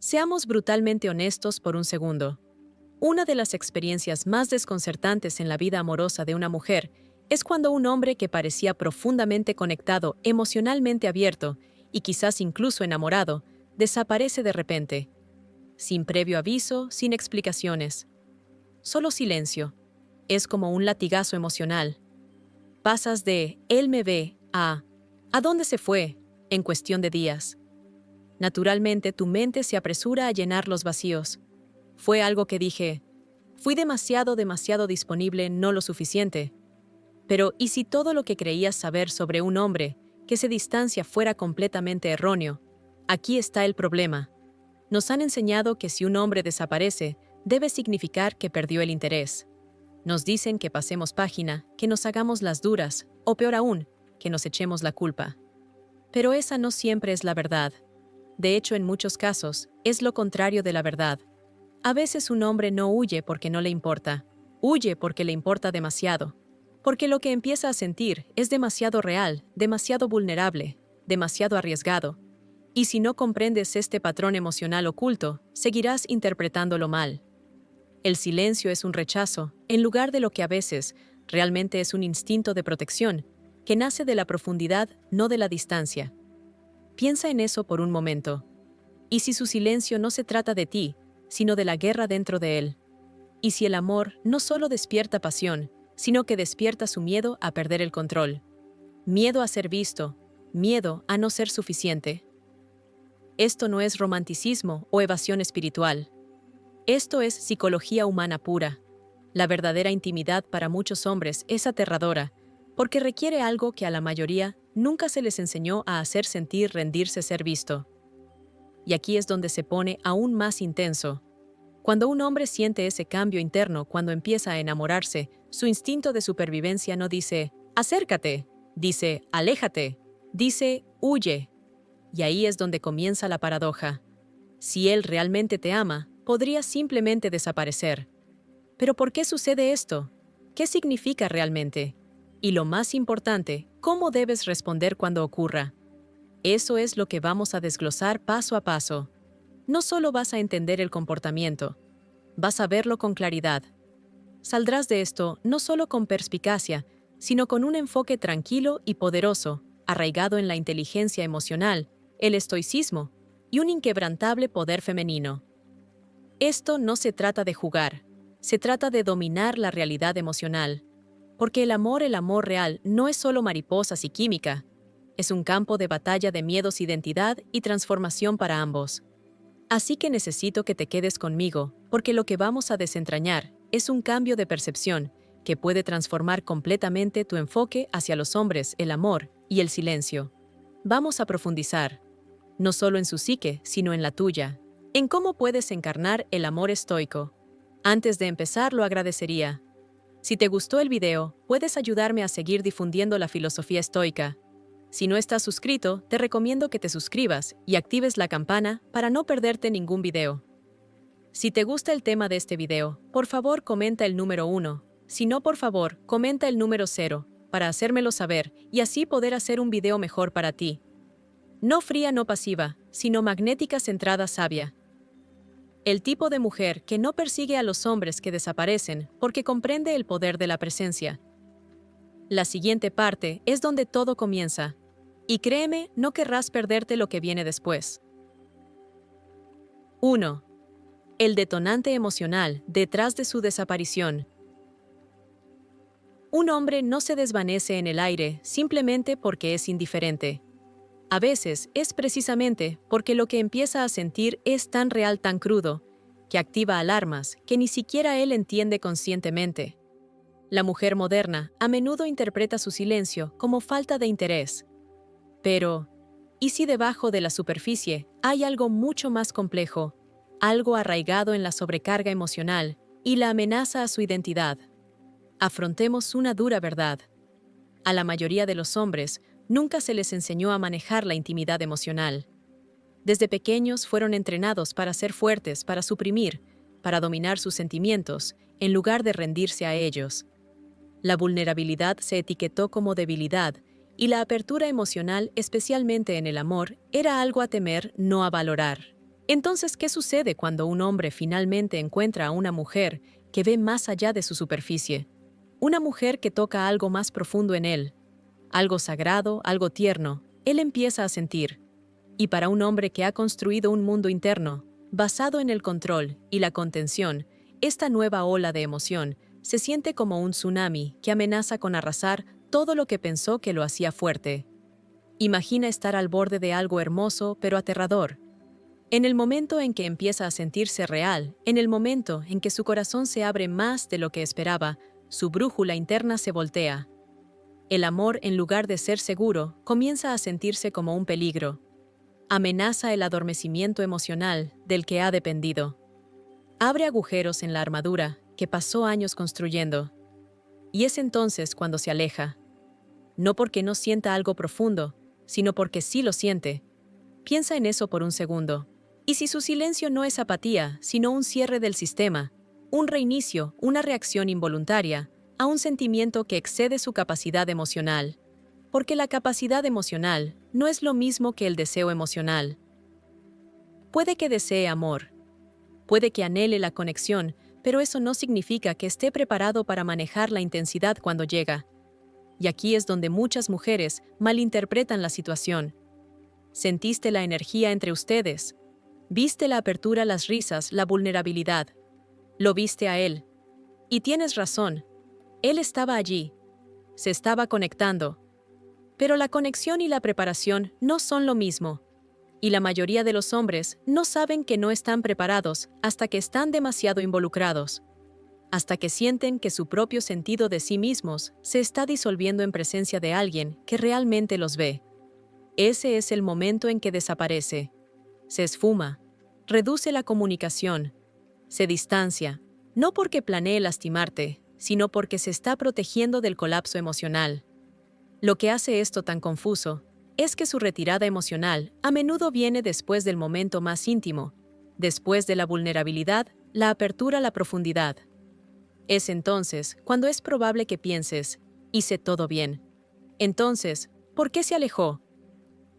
Seamos brutalmente honestos por un segundo. Una de las experiencias más desconcertantes en la vida amorosa de una mujer es cuando un hombre que parecía profundamente conectado, emocionalmente abierto y quizás incluso enamorado, desaparece de repente, sin previo aviso, sin explicaciones. Solo silencio. Es como un latigazo emocional. Pasas de «él me ve» a «¿a dónde se fue?» en cuestión de días. Naturalmente, tu mente se apresura a llenar los vacíos. Fue algo que dije, fui demasiado disponible, no lo suficiente. Pero, ¿y si todo lo que creías saber sobre un hombre que se distancia fuera completamente erróneo? Aquí está el problema. Nos han enseñado que si un hombre desaparece, debe significar que perdió el interés. Nos dicen que pasemos página, que nos hagamos las duras, o peor aún, que nos echemos la culpa. Pero esa no siempre es la verdad. De hecho, en muchos casos, es lo contrario de la verdad. A veces un hombre no huye porque no le importa, huye porque le importa demasiado, porque lo que empieza a sentir es demasiado real, demasiado vulnerable, demasiado arriesgado. Y si no comprendes este patrón emocional oculto, seguirás interpretándolo mal. El silencio es un rechazo, en lugar de lo que a veces realmente es un instinto de protección, que nace de la profundidad, no de la distancia. Piensa en eso por un momento. ¿Y si su silencio no se trata de ti, sino de la guerra dentro de él? ¿Y si el amor no solo despierta pasión, sino que despierta su miedo a perder el control? Miedo a ser visto, miedo a no ser suficiente. Esto no es romanticismo o evasión espiritual. Esto es psicología humana pura. La verdadera intimidad para muchos hombres es aterradora, porque requiere algo que a la mayoría nunca se les enseñó a hacer sentir rendirse ser visto. Y aquí es donde se pone aún más intenso. Cuando un hombre siente ese cambio interno cuando empieza a enamorarse, su instinto de supervivencia no dice «acércate», dice «aléjate», dice «huye». Y ahí es donde comienza la paradoja. Si él realmente te ama, podría simplemente desaparecer. ¿Pero por qué sucede esto? ¿Qué significa realmente? Y lo más importante, ¿cómo debes responder cuando ocurra? Eso es lo que vamos a desglosar paso a paso. No solo vas a entender el comportamiento, vas a verlo con claridad. Saldrás de esto no solo con perspicacia, sino con un enfoque tranquilo y poderoso, arraigado en la inteligencia emocional, el estoicismo y un inquebrantable poder femenino. Esto no se trata de jugar, se trata de dominar la realidad emocional. Porque el amor real, no es solo mariposas y química, es un campo de batalla de miedos, identidad y transformación para ambos. Así que necesito que te quedes conmigo, porque lo que vamos a desentrañar es un cambio de percepción que puede transformar completamente tu enfoque hacia los hombres, el amor y el silencio. Vamos a profundizar, no solo en su psique, sino en la tuya, en cómo puedes encarnar el amor estoico. Antes de empezar, lo agradecería. Si te gustó el video, puedes ayudarme a seguir difundiendo la filosofía estoica. Si no estás suscrito, te recomiendo que te suscribas y actives la campana para no perderte ningún video. Si te gusta el tema de este video, por favor comenta el número 1. Si no, por favor, comenta el número 0, para hacérmelo saber y así poder hacer un video mejor para ti. No fría, no pasiva, sino magnética, centrada, sabia. El tipo de mujer que no persigue a los hombres que desaparecen porque comprende el poder de la presencia. La siguiente parte es donde todo comienza. Y créeme, no querrás perderte lo que viene después. 1. El detonante emocional detrás de su desaparición. Un hombre no se desvanece en el aire simplemente porque es indiferente. A veces es precisamente porque lo que empieza a sentir es tan real, tan crudo, que activa alarmas que ni siquiera él entiende conscientemente. La mujer moderna a menudo interpreta su silencio como falta de interés. Pero, ¿y si debajo de la superficie hay algo mucho más complejo, algo arraigado en la sobrecarga emocional y la amenaza a su identidad? Afrontemos una dura verdad. A la mayoría de los hombres nunca se les enseñó a manejar la intimidad emocional. Desde pequeños fueron entrenados para ser fuertes, para suprimir, para dominar sus sentimientos, en lugar de rendirse a ellos. La vulnerabilidad se etiquetó como debilidad y la apertura emocional, especialmente en el amor, era algo a temer, no a valorar. Entonces, ¿qué sucede cuando un hombre finalmente encuentra a una mujer que ve más allá de su superficie? Una mujer que toca algo más profundo en él, algo sagrado, algo tierno. Él empieza a sentir. Y para un hombre que ha construido un mundo interno, basado en el control y la contención, esta nueva ola de emoción se siente como un tsunami que amenaza con arrasar todo lo que pensó que lo hacía fuerte. Imagina estar al borde de algo hermoso pero aterrador. En el momento en que empieza a sentirse real, en el momento en que su corazón se abre más de lo que esperaba, su brújula interna se voltea. El amor, en lugar de ser seguro, comienza a sentirse como un peligro. Amenaza el adormecimiento emocional del que ha dependido. Abre agujeros en la armadura que pasó años construyendo. Y es entonces cuando se aleja. No porque no sienta algo profundo, sino porque sí lo siente. Piensa en eso por un segundo. Y si su silencio no es apatía, sino un cierre del sistema, un reinicio, una reacción involuntaria, a un sentimiento que excede su capacidad emocional. Porque la capacidad emocional no es lo mismo que el deseo emocional. Puede que desee amor, puede que anhele la conexión, pero eso no significa que esté preparado para manejar la intensidad cuando llega. Y aquí es donde muchas mujeres malinterpretan la situación. Sentiste la energía entre ustedes. Viste la apertura, las risas, la vulnerabilidad. Lo viste a él. Y tienes razón. Él estaba allí. Se estaba conectando. Pero la conexión y la preparación no son lo mismo. Y la mayoría de los hombres no saben que no están preparados hasta que están demasiado involucrados. Hasta que sienten que su propio sentido de sí mismos se está disolviendo en presencia de alguien que realmente los ve. Ese es el momento en que desaparece. Se esfuma, reduce la comunicación, se distancia, no porque planee lastimarte, sino porque se está protegiendo del colapso emocional. Lo que hace esto tan confuso es que su retirada emocional a menudo viene después del momento más íntimo, después de la vulnerabilidad, la apertura, la profundidad. Es entonces cuando es probable que pienses, hice todo bien. Entonces, ¿por qué se alejó?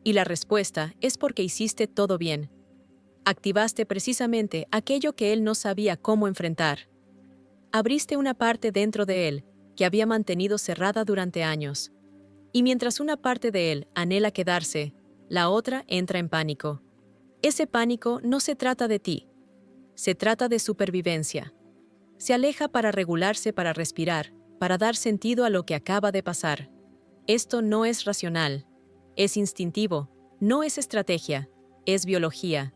Y la respuesta es porque hiciste todo bien. Activaste precisamente aquello que él no sabía cómo enfrentar. Abriste una parte dentro de él que había mantenido cerrada durante años. Y mientras una parte de él anhela quedarse, la otra entra en pánico. Ese pánico no se trata de ti. Se trata de supervivencia. Se aleja para regularse, para respirar, para dar sentido a lo que acaba de pasar. Esto no es racional. Es instintivo. No es estrategia. Es biología.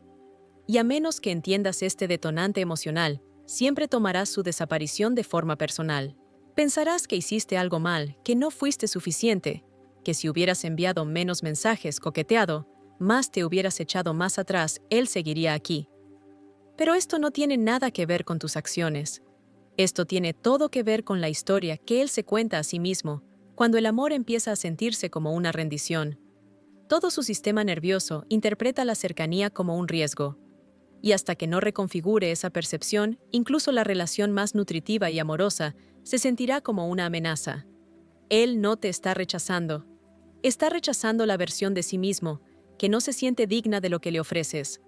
Y a menos que entiendas este detonante emocional, siempre tomarás su desaparición de forma personal. Pensarás que hiciste algo mal, que no fuiste suficiente, que si hubieras enviado menos mensajes, coqueteado, más te hubieras echado más atrás, él seguiría aquí. Pero esto no tiene nada que ver con tus acciones. Esto tiene todo que ver con la historia que él se cuenta a sí mismo, cuando el amor empieza a sentirse como una rendición. Todo su sistema nervioso interpreta la cercanía como un riesgo. Y hasta que no reconfigure esa percepción, incluso la relación más nutritiva y amorosa se sentirá como una amenaza. Él no te está rechazando. Está rechazando la versión de sí mismo, que no se siente digna de lo que le ofreces.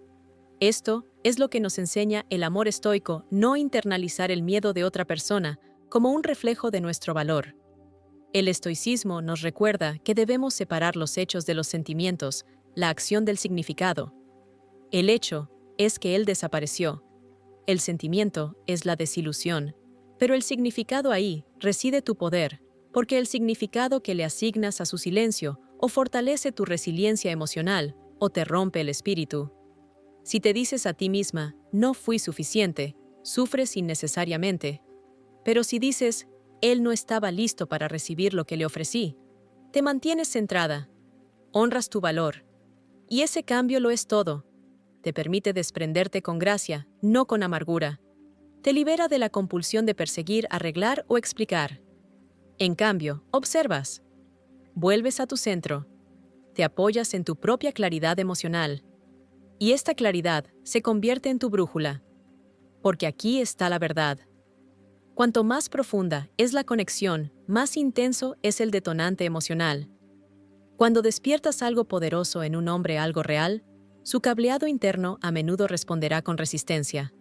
Esto es lo que nos enseña el amor estoico, no internalizar el miedo de otra persona como un reflejo de nuestro valor. El estoicismo nos recuerda que debemos separar los hechos de los sentimientos, la acción del significado. El hecho es que él desapareció. El sentimiento es la desilusión. Pero el significado ahí reside tu poder, porque el significado que le asignas a su silencio o fortalece tu resiliencia emocional o te rompe el espíritu. Si te dices a ti misma, no fui suficiente, sufres innecesariamente. Pero si dices, él no estaba listo para recibir lo que le ofrecí, te mantienes centrada, honras tu valor. Y ese cambio lo es todo. Te permite desprenderte con gracia, no con amargura. Te libera de la compulsión de perseguir, arreglar o explicar. En cambio, observas. Vuelves a tu centro. Te apoyas en tu propia claridad emocional. Y esta claridad se convierte en tu brújula. Porque aquí está la verdad. Cuanto más profunda es la conexión, más intenso es el detonante emocional. Cuando despiertas algo poderoso en un hombre, algo real, Su cableado interno a menudo responderá con resistencia.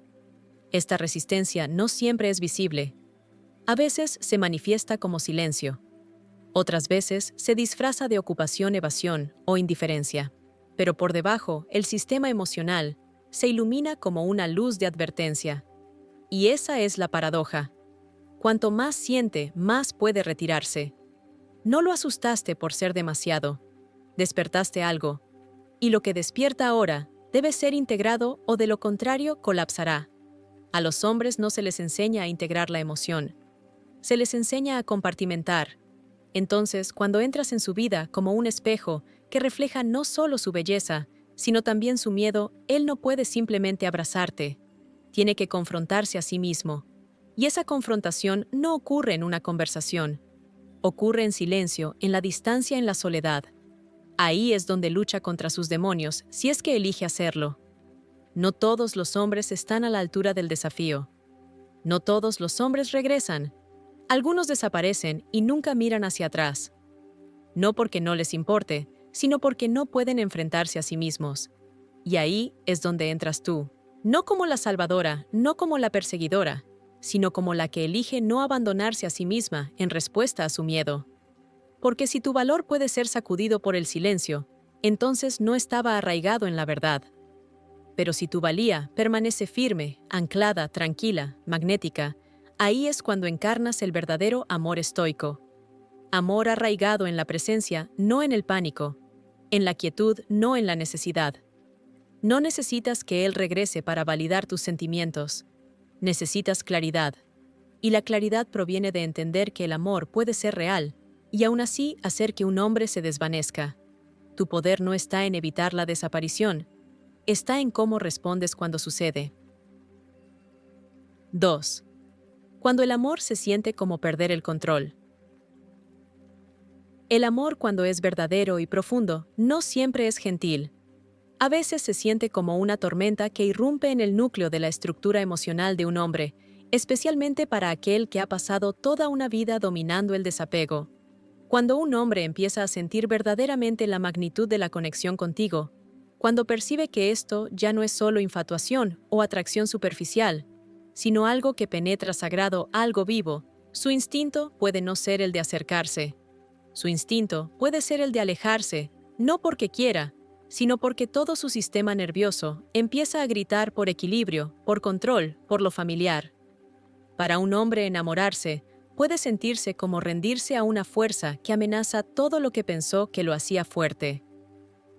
Esta resistencia no siempre es visible. A veces se manifiesta como silencio. Otras veces se disfraza de ocupación, evasión o indiferencia. Pero por debajo, el sistema emocional se ilumina como una luz de advertencia. Y esa es la paradoja. Cuanto más siente, más puede retirarse. No lo asustaste por ser demasiado. Despertaste algo. Y lo que despierta ahora debe ser integrado o de lo contrario colapsará. A los hombres no se les enseña a integrar la emoción. Se les enseña a compartimentar. Entonces, cuando entras en su vida como un espejo que refleja no solo su belleza, sino también su miedo, él no puede simplemente abrazarte. Tiene que confrontarse a sí mismo. Y esa confrontación no ocurre en una conversación. Ocurre en silencio, en la distancia, en la soledad. Ahí es donde lucha contra sus demonios, si es que elige hacerlo. No todos los hombres están a la altura del desafío. No todos los hombres regresan. Algunos desaparecen y nunca miran hacia atrás. No porque no les importe, sino porque no pueden enfrentarse a sí mismos. Y ahí es donde entras tú. No como la salvadora, no como la perseguidora, sino como la que elige no abandonarse a sí misma en respuesta a su miedo. Porque si tu valor puede ser sacudido por el silencio, entonces no estaba arraigado en la verdad. Pero si tu valía permanece firme, anclada, tranquila, magnética, ahí es cuando encarnas el verdadero amor estoico. Amor arraigado en la presencia, no en el pánico. En la quietud, no en la necesidad. No necesitas que Él regrese para validar tus sentimientos. Necesitas claridad. Y la claridad proviene de entender que el amor puede ser real y aún así hacer que un hombre se desvanezca. Tu poder no está en evitar la desaparición, está en cómo respondes cuando sucede. 2. Cuando el amor se siente como perder el control. El amor, cuando es verdadero y profundo, no siempre es gentil. A veces se siente como una tormenta que irrumpe en el núcleo de la estructura emocional de un hombre, especialmente para aquel que ha pasado toda una vida dominando el desapego. Cuando un hombre empieza a sentir verdaderamente la magnitud de la conexión contigo, cuando percibe que esto ya no es solo infatuación o atracción superficial, sino algo que penetra sagrado, algo vivo, su instinto puede no ser el de acercarse. Su instinto puede ser el de alejarse, no porque quiera, sino porque todo su sistema nervioso empieza a gritar por equilibrio, por control, por lo familiar. Para un hombre enamorarse, puede sentirse como rendirse a una fuerza que amenaza todo lo que pensó que lo hacía fuerte.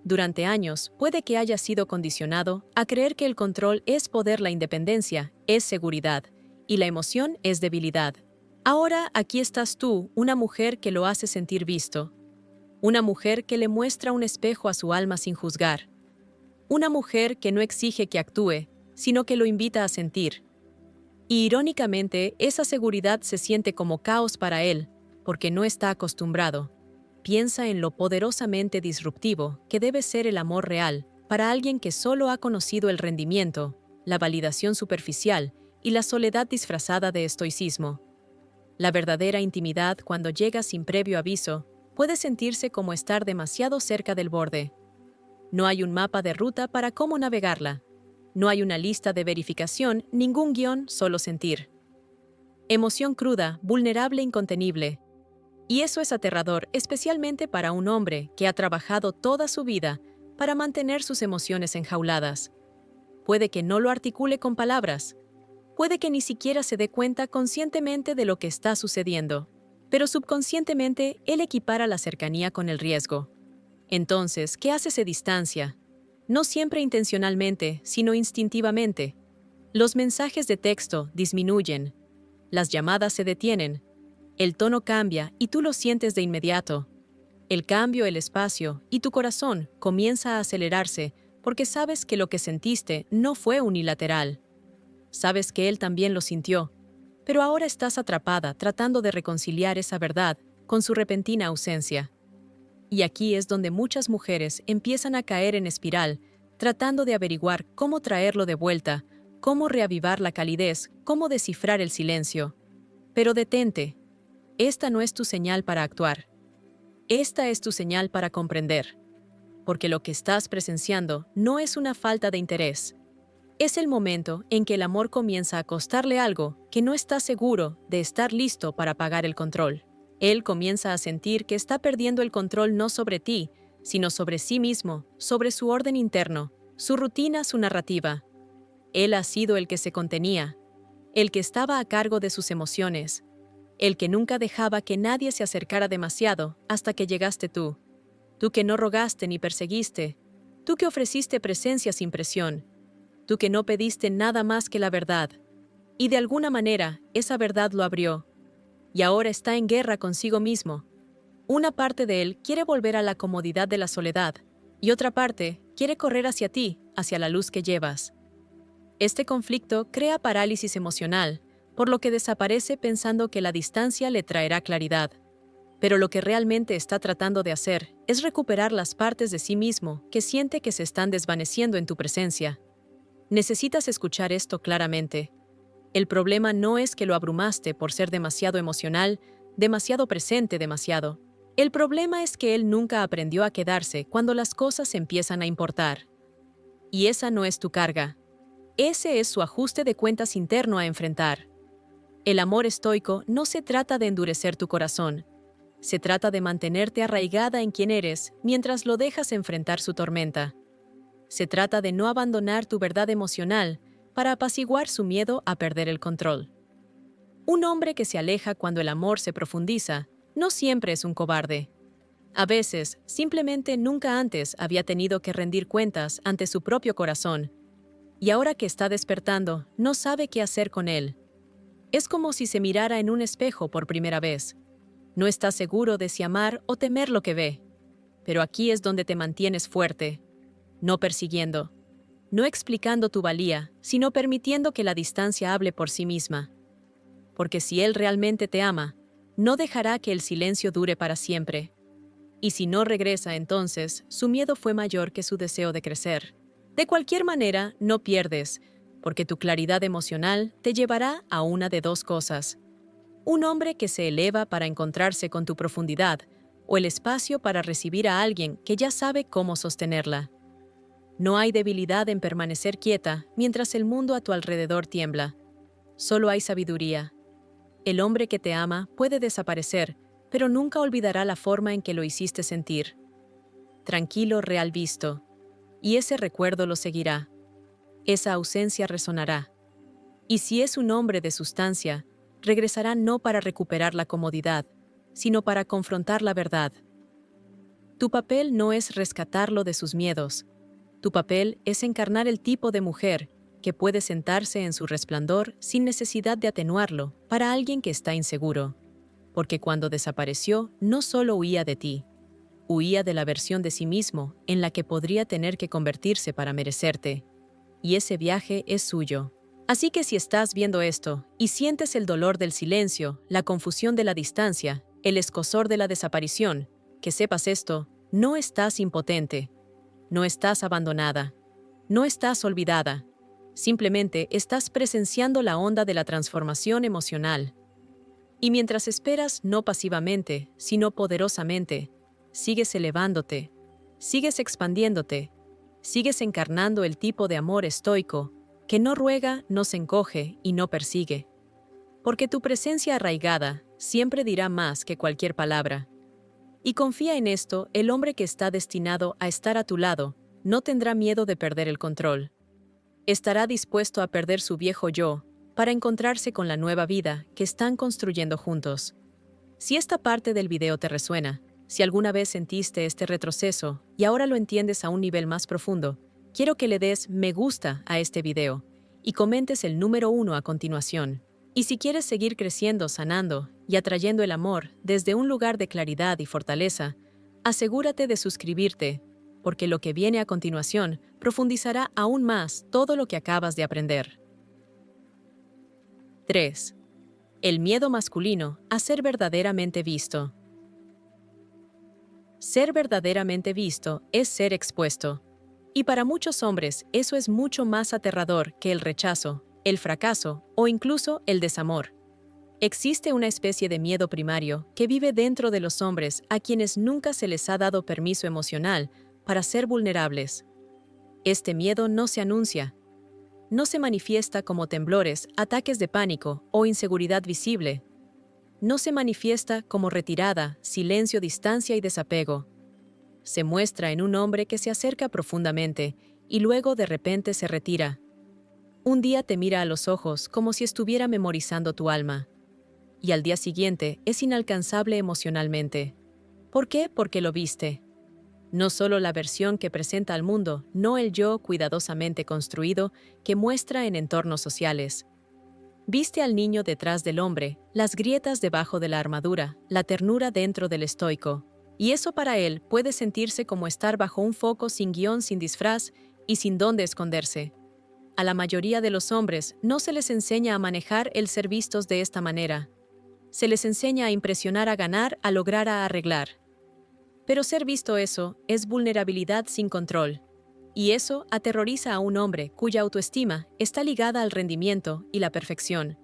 Durante años, puede que haya sido condicionado a creer que el control es poder, la independencia es seguridad, y la emoción es debilidad. Ahora aquí estás tú, una mujer que lo hace sentir visto. Una mujer que le muestra un espejo a su alma sin juzgar. Una mujer que no exige que actúe, sino que lo invita a sentir. Y irónicamente, esa seguridad se siente como caos para él, porque no está acostumbrado. Piensa en lo poderosamente disruptivo que debe ser el amor real para alguien que solo ha conocido el rendimiento, la validación superficial y la soledad disfrazada de estoicismo. La verdadera intimidad, cuando llega sin previo aviso, puede sentirse como estar demasiado cerca del borde. No hay un mapa de ruta para cómo navegarla. No hay una lista de verificación, ningún guión, solo sentir. Emoción cruda, vulnerable, incontenible. Y eso es aterrador, especialmente para un hombre que ha trabajado toda su vida para mantener sus emociones enjauladas. Puede que no lo articule con palabras. Puede que ni siquiera se dé cuenta conscientemente de lo que está sucediendo. Pero subconscientemente, él equipara la cercanía con el riesgo. Entonces, ¿qué hace? Se distancia. No siempre intencionalmente, sino instintivamente. Los mensajes de texto disminuyen. Las llamadas se detienen. El tono cambia y tú lo sientes de inmediato. El cambio, el espacio y tu corazón comienza a acelerarse porque sabes que lo que sentiste no fue unilateral. Sabes que él también lo sintió, pero ahora estás atrapada tratando de reconciliar esa verdad con su repentina ausencia. Y aquí es donde muchas mujeres empiezan a caer en espiral, tratando de averiguar cómo traerlo de vuelta, cómo reavivar la calidez, cómo descifrar el silencio. Pero detente. Esta no es tu señal para actuar. Esta es tu señal para comprender. porque lo que estás presenciando no es una falta de interés. Es el momento en que el amor comienza a costarle algo que no está seguro de estar listo para pagar el control. Él comienza a sentir que está perdiendo el control no sobre ti, sino sobre sí mismo, sobre su orden interno, su rutina, su narrativa. Él ha sido el que se contenía, el que estaba a cargo de sus emociones, el que nunca dejaba que nadie se acercara demasiado hasta que llegaste tú. Tú que no rogaste ni perseguiste, tú que ofreciste presencia sin presión, tú que no pediste nada más que la verdad. Y de alguna manera, esa verdad lo abrió. Y ahora está en guerra consigo mismo. Una parte de él quiere volver a la comodidad de la soledad, y otra parte quiere correr hacia ti, hacia la luz que llevas. Este conflicto crea parálisis emocional, por lo que desaparece pensando que la distancia le traerá claridad. Pero lo que realmente está tratando de hacer es recuperar las partes de sí mismo que siente que se están desvaneciendo en tu presencia. Necesitas escuchar esto claramente. El problema no es que lo abrumaste por ser demasiado emocional, demasiado presente, demasiado. El problema es que él nunca aprendió a quedarse cuando las cosas empiezan a importar. Y esa no es tu carga. Ese es su ajuste de cuentas interno a enfrentar. El amor estoico no se trata de endurecer tu corazón. Se trata de mantenerte arraigada en quien eres mientras lo dejas enfrentar su tormenta. Se trata de no abandonar tu verdad emocional para apaciguar su miedo a perder el control. Un hombre que se aleja cuando el amor se profundiza no siempre es un cobarde. A veces, simplemente nunca antes había tenido que rendir cuentas ante su propio corazón, y ahora que está despertando, no sabe qué hacer con él. Es como si se mirara en un espejo por primera vez. No está seguro de si amar o temer lo que ve. Pero aquí es donde te mantienes fuerte, no persiguiendo, no explicando tu valía, sino permitiendo que la distancia hable por sí misma. Porque si él realmente te ama, no dejará que el silencio dure para siempre. Y si no regresa entonces, su miedo fue mayor que su deseo de crecer. De cualquier manera, no pierdes, porque tu claridad emocional te llevará a una de dos cosas. Un hombre que se eleva para encontrarse con tu profundidad, o el espacio para recibir a alguien que ya sabe cómo sostenerla. No hay debilidad en permanecer quieta mientras el mundo a tu alrededor tiembla. Solo hay sabiduría. El hombre que te ama puede desaparecer, pero nunca olvidará la forma en que lo hiciste sentir. Tranquilo, real visto. Y ese recuerdo lo seguirá. Esa ausencia resonará. Y si es un hombre de sustancia, regresará no para recuperar la comodidad, sino para confrontar la verdad. Tu papel no es rescatarlo de sus miedos. Tu papel es encarnar el tipo de mujer que puede sentarse en su resplandor sin necesidad de atenuarlo para alguien que está inseguro. Porque cuando desapareció, no solo huía de ti, huía de la versión de sí mismo en la que podría tener que convertirse para merecerte. Y ese viaje es suyo. Así que si estás viendo esto y sientes el dolor del silencio, la confusión de la distancia, el escozor de la desaparición, que sepas esto, no estás impotente, no estás abandonada, no estás olvidada. Simplemente estás presenciando la onda de la transformación emocional. Y mientras esperas no pasivamente, sino poderosamente, sigues elevándote, sigues expandiéndote, sigues encarnando el tipo de amor estoico que no ruega, no se encoge y no persigue. Porque tu presencia arraigada siempre dirá más que cualquier palabra. Y confía en esto, el hombre que está destinado a estar a tu lado no tendrá miedo de perder el control. Estará dispuesto a perder su viejo yo para encontrarse con la nueva vida que están construyendo juntos. Si esta parte del video te resuena, si alguna vez sentiste este retroceso y ahora lo entiendes a un nivel más profundo, quiero que le des me gusta a este video y comentes el número 1 a continuación. Y si quieres seguir creciendo, sanando y atrayendo el amor desde un lugar de claridad y fortaleza, asegúrate de suscribirte, porque lo que viene a continuación profundizará aún más todo lo que acabas de aprender. 3. El miedo masculino a ser verdaderamente visto. Ser verdaderamente visto es ser expuesto. Y para muchos hombres eso es mucho más aterrador que el rechazo, el fracaso o incluso el desamor. Existe una especie de miedo primario que vive dentro de los hombres a quienes nunca se les ha dado permiso emocional para ser vulnerables. Este miedo no se anuncia, no se manifiesta como temblores, ataques de pánico o inseguridad visible. No se manifiesta como retirada, silencio, distancia y desapego. Se muestra en un hombre que se acerca profundamente y luego de repente se retira. Un día te mira a los ojos como si estuviera memorizando tu alma. Y al día siguiente es inalcanzable emocionalmente. ¿Por qué? Porque lo viste. No solo la versión que presenta al mundo, no el yo cuidadosamente construido que muestra en entornos sociales. Viste al niño detrás del hombre, las grietas debajo de la armadura, la ternura dentro del estoico. Y eso para él puede sentirse como estar bajo un foco sin guión, sin disfraz y sin dónde esconderse. A la mayoría de los hombres no se les enseña a manejar el ser vistos de esta manera. Se les enseña a impresionar, a ganar, a lograr, a arreglar. Pero ser visto eso es vulnerabilidad sin control. Y eso aterroriza a un hombre cuya autoestima está ligada al rendimiento y la perfección.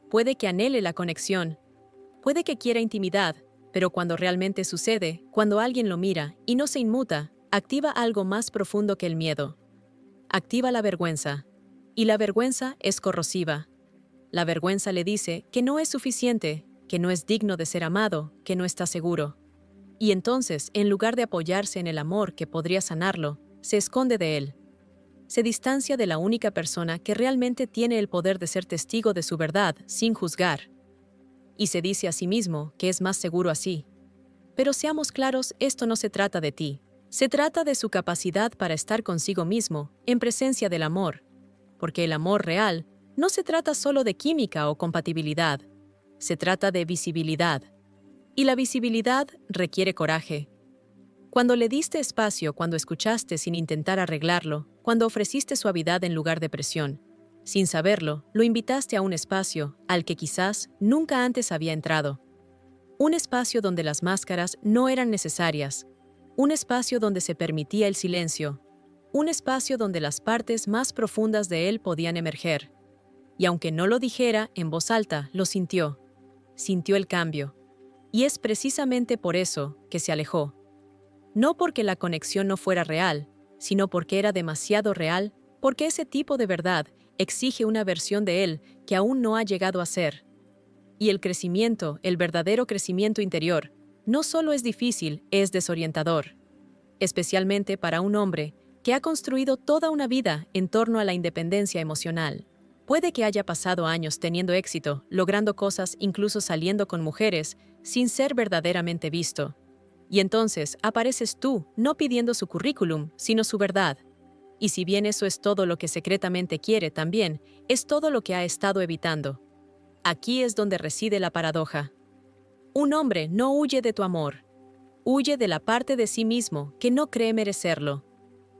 Puede que anhele la conexión, puede que quiera intimidad, pero cuando realmente sucede, cuando alguien lo mira y no se inmuta, activa algo más profundo que el miedo. Activa la vergüenza. Y la vergüenza es corrosiva. La vergüenza le dice que no es suficiente, que no es digno de ser amado, que no está seguro. Y entonces, en lugar de apoyarse en el amor que podría sanarlo, se esconde de él. Se distancia de la única persona que realmente tiene el poder de ser testigo de su verdad sin juzgar. Y se dice a sí mismo que es más seguro así. Pero seamos claros, esto no se trata de ti. Se trata de su capacidad para estar consigo mismo, en presencia del amor. Porque el amor real no se trata solo de química o compatibilidad. Se trata de visibilidad. Y la visibilidad requiere coraje. Cuando le diste espacio, cuando escuchaste sin intentar arreglarlo, cuando ofreciste suavidad en lugar de presión, sin saberlo, lo invitaste a un espacio al que quizás nunca antes había entrado. Un espacio donde las máscaras no eran necesarias. Un espacio donde se permitía el silencio. Un espacio donde las partes más profundas de él podían emerger. Y aunque no lo dijera en voz alta, lo sintió. Sintió el cambio. Y es precisamente por eso que se alejó. No porque la conexión no fuera real, sino porque era demasiado real, porque ese tipo de verdad exige una versión de él que aún no ha llegado a ser. Y el crecimiento, el verdadero crecimiento interior, no solo es difícil, es desorientador. Especialmente para un hombre que ha construido toda una vida en torno a la independencia emocional. Puede que haya pasado años teniendo éxito, logrando cosas, incluso saliendo con mujeres, sin ser verdaderamente visto. Y entonces apareces tú, no pidiendo su currículum, sino su verdad. Y si bien eso es todo lo que secretamente quiere, también es todo lo que ha estado evitando. Aquí es donde reside la paradoja. Un hombre no huye de tu amor. Huye de la parte de sí mismo que no cree merecerlo.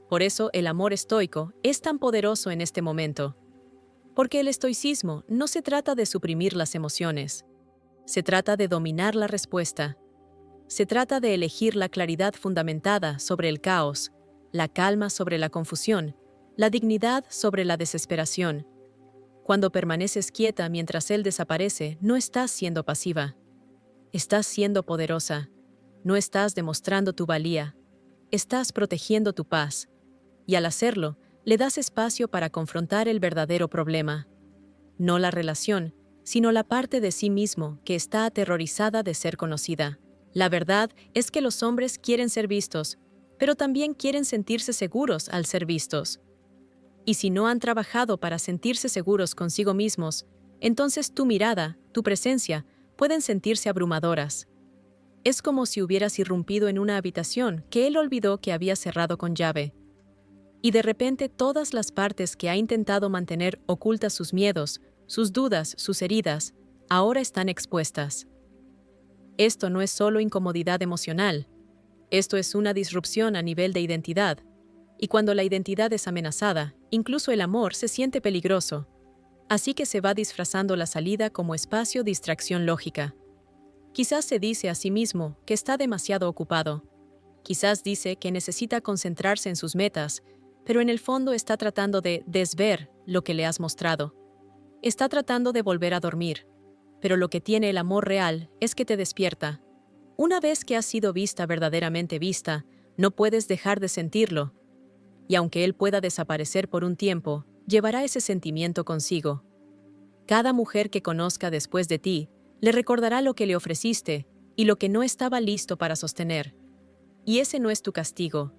Por eso el amor estoico es tan poderoso en este momento. Porque el estoicismo no se trata de suprimir las emociones. Se trata de dominar la respuesta. Se trata de elegir la claridad fundamentada sobre el caos, la calma sobre la confusión, la dignidad sobre la desesperación. Cuando permaneces quieta mientras él desaparece, no estás siendo pasiva. Estás siendo poderosa. No estás demostrando tu valía. Estás protegiendo tu paz. Y al hacerlo, le das espacio para confrontar el verdadero problema. No la relación, sino la parte de sí mismo que está aterrorizada de ser conocida. La verdad es que los hombres quieren ser vistos, pero también quieren sentirse seguros al ser vistos. Y si no han trabajado para sentirse seguros consigo mismos, entonces tu mirada, tu presencia, pueden sentirse abrumadoras. Es como si hubieras irrumpido en una habitación que él olvidó que había cerrado con llave. Y de repente todas las partes que ha intentado mantener ocultas sus miedos, sus dudas, sus heridas, ahora están expuestas. Esto no es solo incomodidad emocional. Esto es una disrupción a nivel de identidad. Y cuando la identidad es amenazada, incluso el amor se siente peligroso. Así que se va disfrazando la salida como espacio de distracción lógica. Quizás se dice a sí mismo que está demasiado ocupado. Quizás dice que necesita concentrarse en sus metas, pero en el fondo está tratando de desver lo que le has mostrado. Está tratando de volver a dormir. Pero lo que tiene el amor real es que te despierta. Una vez que has sido vista, verdaderamente vista, No puedes dejar de sentirlo, y aunque él pueda desaparecer por un tiempo, llevará ese sentimiento consigo. Cada mujer que conozca después de ti le recordará lo que le ofreciste y lo que no estaba listo para sostener. Y ese no es tu castigo,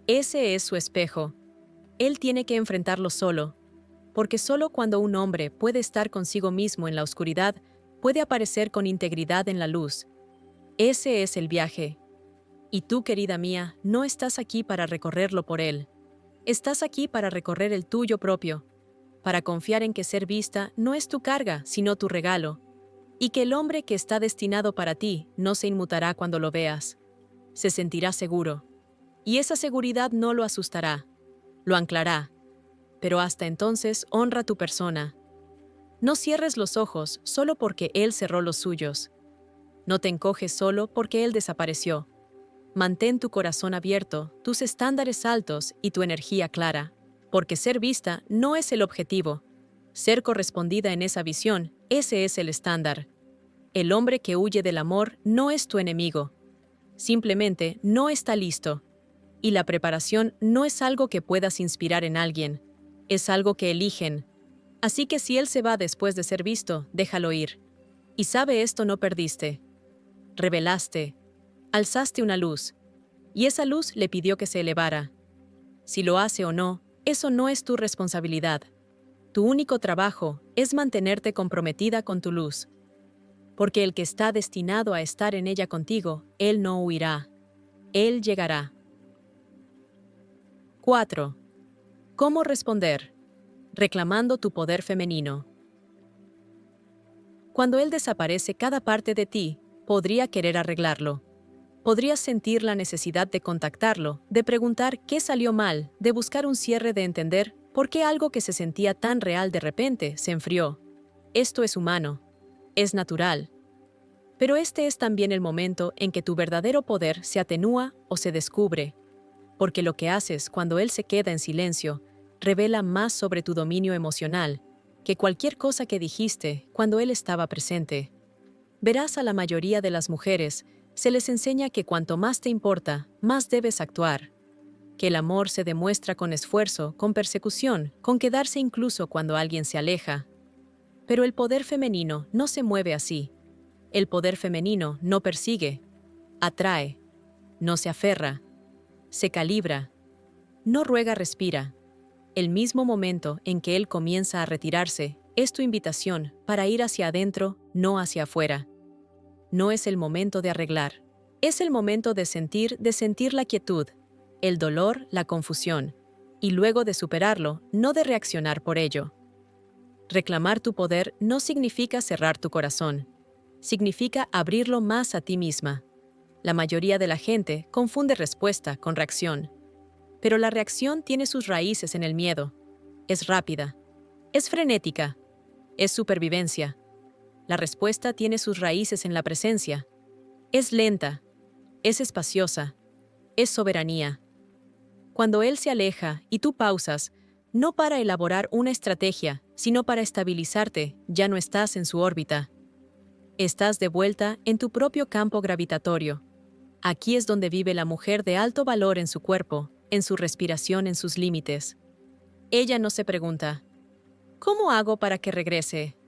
ese es su espejo. Él tiene que enfrentarlo solo, porque solo cuando un hombre puede estar consigo mismo en la oscuridad, puede aparecer con integridad en la luz. Ese es el viaje. Y tú, querida mía, no estás aquí para recorrerlo por él. Estás aquí para recorrer el tuyo propio, para confiar en que ser vista no es tu carga, sino tu regalo, y que el hombre que está destinado para ti no se inmutará cuando lo veas. Se sentirá seguro, y esa seguridad no lo asustará, lo anclará. Pero hasta entonces honra tu persona. No cierres los ojos solo porque él cerró los suyos. No te encoges solo porque él desapareció. Mantén tu corazón abierto, tus estándares altos y tu energía clara, porque ser vista no es el objetivo. Ser correspondida en esa visión, ese es el estándar. El hombre que huye del amor no es tu enemigo. Simplemente no está listo. Y la preparación no es algo que puedas inspirar en alguien, es algo que eligen. Así que si él se va después de ser visto, déjalo ir. Y sabe esto, no perdiste. Revelaste. Alzaste una luz, y esa luz le pidió que se elevara. Si lo hace o no, eso no es tu responsabilidad. Tu único trabajo es mantenerte comprometida con tu luz. Porque el que está destinado a estar en ella contigo, él no huirá. Él llegará. 4. ¿Cómo responder? Reclamando tu poder femenino. Cuando él desaparece, cada parte de ti podría querer arreglarlo. Podrías sentir la necesidad de contactarlo, de preguntar qué salió mal, de buscar un cierre, de entender por qué algo que se sentía tan real de repente se enfrió. Esto es humano, es natural. Pero este es también el momento en que tu verdadero poder se atenúa o se descubre, porque lo que haces cuando él se queda en silencio revela más sobre tu dominio emocional que cualquier cosa que dijiste cuando él estaba presente. Verás, a la mayoría de las mujeres se les enseña que cuanto más te importa, más debes actuar. Que el amor se demuestra con esfuerzo, con persecución, con quedarse incluso cuando alguien se aleja. Pero el poder femenino no se mueve así. El poder femenino no persigue, atrae, no se aferra, se calibra, no ruega, respira. El mismo momento en que él comienza a retirarse es tu invitación para ir hacia adentro, no hacia afuera. No es el momento de arreglar. Es el momento de sentir la quietud, el dolor, la confusión, y luego de superarlo, no de reaccionar por ello. Reclamar tu poder no significa cerrar tu corazón. Significa abrirlo más a ti misma. La mayoría de la gente confunde respuesta con reacción. Pero la reacción tiene sus raíces en el miedo. Es rápida. Es frenética. Es supervivencia. La respuesta tiene sus raíces en la presencia. Es lenta, es espaciosa, es soberanía. Cuando él se aleja y tú pausas, no para elaborar una estrategia, sino para estabilizarte, ya no estás en su órbita. Estás de vuelta en tu propio campo gravitatorio. Aquí es donde vive la mujer de alto valor, en su cuerpo, en su respiración, en sus límites. Ella no se pregunta, ¿cómo hago para que regrese?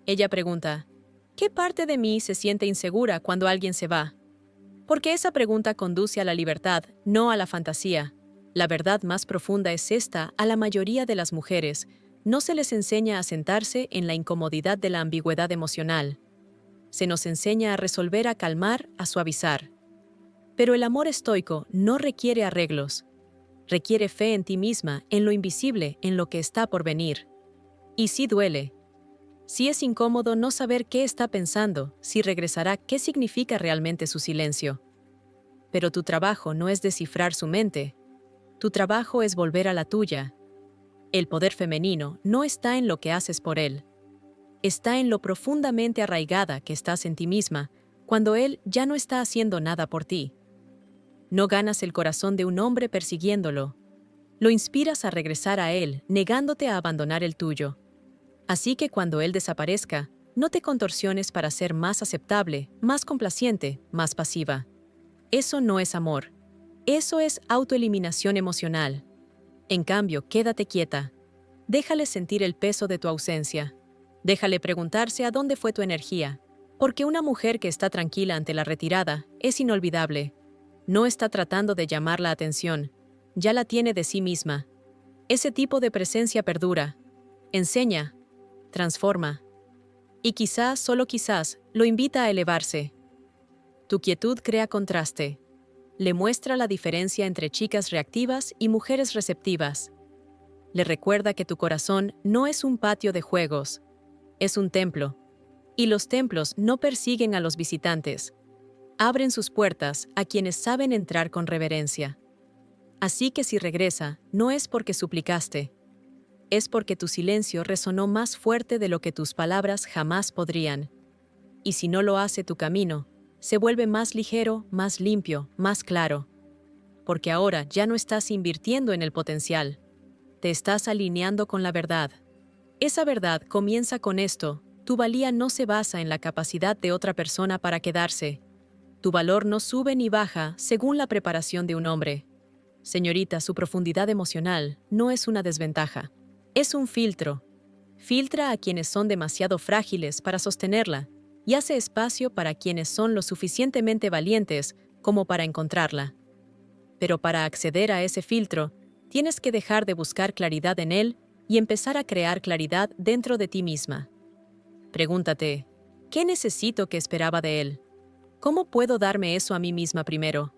Ella pregunta, ¿qué parte de mí se siente insegura cuando alguien se va? Porque esa pregunta conduce a la libertad, no a la fantasía. La verdad más profunda es esta: a la mayoría de las mujeres no se les enseña a sentarse en la incomodidad de la ambigüedad emocional. Se nos enseña a resolver, a calmar, a suavizar. Pero el amor estoico no requiere arreglos. Requiere fe en ti misma, en lo invisible, en lo que está por venir. Y sí duele. Si es incómodo no saber qué está pensando, si regresará, qué significa realmente su silencio. Pero tu trabajo no es descifrar su mente. Tu trabajo es volver a la tuya. El poder femenino no está en lo que haces por él. Está en lo profundamente arraigada que estás en ti misma, cuando él ya no está haciendo nada por ti. No ganas el corazón de un hombre persiguiéndolo. Lo inspiras a regresar a él, negándote a abandonar el tuyo. Así que cuando él desaparezca, no te contorsiones para ser más aceptable, más complaciente, más pasiva. Eso no es amor. Eso es autoeliminación emocional. En cambio, quédate quieta. Déjale sentir el peso de tu ausencia. Déjale preguntarse a dónde fue tu energía. Porque una mujer que está tranquila ante la retirada es inolvidable. No está tratando de llamar la atención. Ya la tiene de sí misma. Ese tipo de presencia perdura. Enseña. Transforma. Y quizás, solo quizás, lo invita a elevarse. Tu quietud crea contraste. Le muestra la diferencia entre chicas reactivas y mujeres receptivas. Le recuerda que tu corazón no es un patio de juegos, es un templo. Y los templos no persiguen a los visitantes. Abren sus puertas a quienes saben entrar con reverencia. Así que si regresa, no es porque suplicaste, es porque tu silencio resonó más fuerte de lo que tus palabras jamás podrían. Y si no lo hace tu camino, se vuelve más ligero, más limpio, más claro. Porque ahora ya no estás invirtiendo en el potencial, te estás alineando con la verdad. Esa verdad comienza con esto: tu valía no se basa en la capacidad de otra persona para quedarse. Tu valor no sube ni baja según la preparación de un hombre. Señorita, su profundidad emocional no es una desventaja. Es un filtro. Filtra a quienes son demasiado frágiles para sostenerla y hace espacio para quienes son lo suficientemente valientes como para encontrarla. Pero para acceder a ese filtro, tienes que dejar de buscar claridad en él y empezar a crear claridad dentro de ti misma. Pregúntate, ¿qué necesito que esperaba de él? ¿Cómo puedo darme eso a mí misma primero?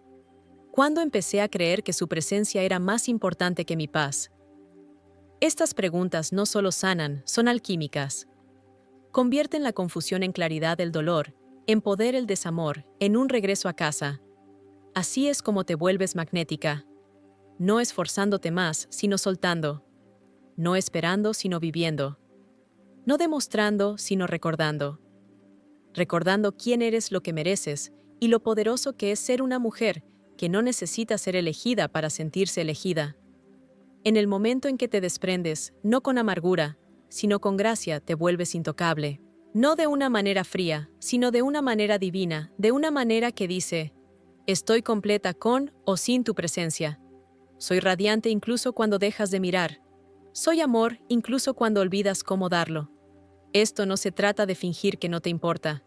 ¿Cuándo empecé a creer que su presencia era más importante que mi paz? Estas preguntas no solo sanan, son alquímicas. Convierten la confusión en claridad del dolor, en poder el desamor, en un regreso a casa. Así es como te vuelves magnética. No esforzándote más, sino soltando. No esperando, sino viviendo. No demostrando, sino recordando. Recordando quién eres, lo que mereces y lo poderoso que es ser una mujer que no necesita ser elegida para sentirse elegida. En el momento en que te desprendes, no con amargura, sino con gracia, te vuelves intocable. No de una manera fría, sino de una manera divina, de una manera que dice: estoy completa con o sin tu presencia. Soy radiante incluso cuando dejas de mirar. Soy amor incluso cuando olvidas cómo darlo. Esto no se trata de fingir que no te importa.